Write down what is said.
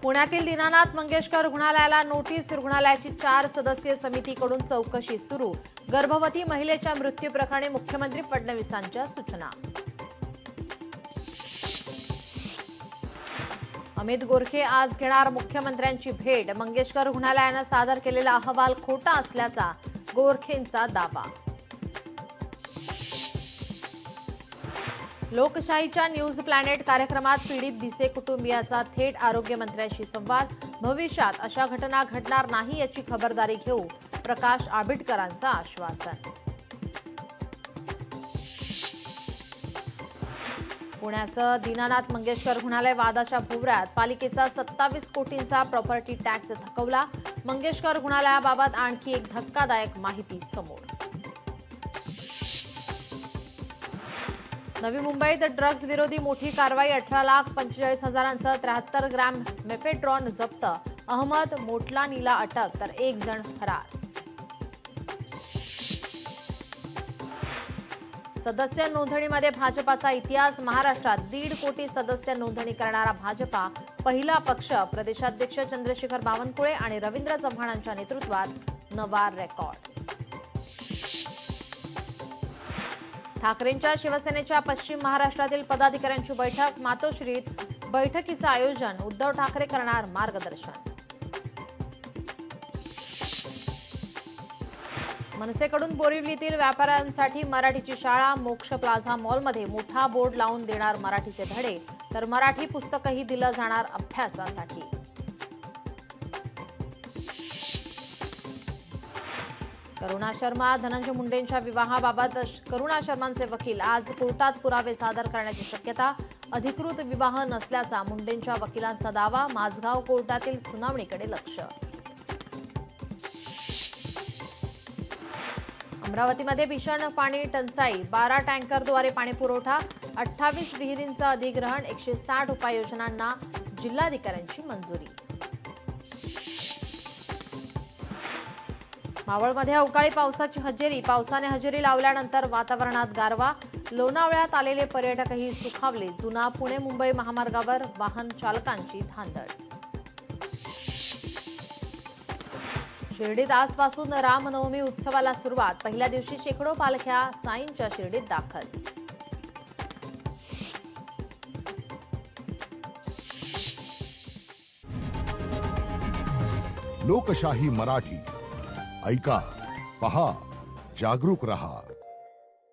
पुण्यातील दीनानाथ मंगेशकर रुग्णालयाला नोटीस. रुग्णालयाची 4 सदस्यीय समितीकडून चौकशी सुरू. गर्भवती महिलेच्या मृत्यूप्रकरणी मुख्यमंत्री फडणवीसांच्या सूचना. अमित गोरखे आज घेणार मुख्यमंत्र्यांची भेट. मंगेशकर रुग्णालयानं सादर केलेला अहवाल खोटा असल्याचा गोरखेंचा दावा. लोकशाहीच्या न्यूज प्लॅनेट कार्यक्रमात पीडित भिसे कुटुंबियाचा थेट आरोग्यमंत्र्यांशी संवाद. भविष्यात अशा घटना घडणार नाही याची खबरदारी घेऊ. प्रकाश आंबेडकरांचं आश्वासन. पुण्याचं दीनानाथ मंगेशकर रुग्णालय वादाच्या भोवऱ्यात. पालिकेचा 27 कोटींचा प्रॉपर्टी टॅक्स थकवला. मंगेशकर रुग्णालयाबाबत आणखी एक धक्कादायक माहिती समोर. नवी मुंबईत ड्रग्ज विरोधी मोठी कारवाई. 18,45,000चं 73 ग्रॅम मेफेड्रॉन जप्त. अहमद मोटलानीला अटक तर 1 जण फरार. सदस्य नोंदणीमध्ये भाजपाचा इतिहास. महाराष्ट्रात 1.5 कोटी सदस्य नोंदणी करणारा भाजपा पहिला पक्ष. प्रदेशाध्यक्ष चंद्रशेखर बावनकुळे आणि रवींद्र चव्हाणांच्या नेतृत्वात नवा रेकॉर्ड. ठाकरेंच्या शिवसेनेच्या पश्चिम महाराष्ट्रातील पदाधिकाऱ्यांची बैठक. मातोश्रीत बैठकीचं आयोजन. उद्धव ठाकरे करणार मार्गदर्शन. मनसेकडून बोरिवलीतील व्यापाऱ्यांसाठी मराठीची शाळा. मोक्ष प्लाझा मॉलमध्ये मोठा बोर्ड लावून देणार मराठीचे धडे. तर मराठी पुस्तकही दिलं जाणार अभ्यासासाठी. करुणा शर्मा धनंजय मुंडेंच्या विवाहाबाबत करुणा शर्मांचे वकील आज कोर्टात पुरावे सादर करण्याची शक्यता. अधिकृत विवाह नसल्याचा मुंडेंच्या वकिलांचा दावा. माझगाव कोर्टातील सुनावणीकडे लक्ष. अमरावतीमध्ये भीषण पाणी टंचाई. 12 टँकरद्वारे पाणी पुरवठा. 28 विहिरींचं अधिग्रहण. 160 उपाययोजनांना जिल्हाधिकाऱ्यांची मंजुरी. मावळमध्ये अवकाळी पावसाची हजेरी. पावसाने हजेरी लावल्यानंतर वातावरणात गारवा. लोणावळ्यात आलेले पर्यटकही सुखावले. जुना पुणे मुंबई महामार्गावर वाहन चालकांची धांदळ. शिर्डीत आजपासून रामनवमी उत्सवाला सुरुवात. पहिल्या दिवशी शेकडो पालख्या साईंच्या शिर्डीत दाखल. लोकशाही मराठी ऐका, पहा, जागरूक रहा.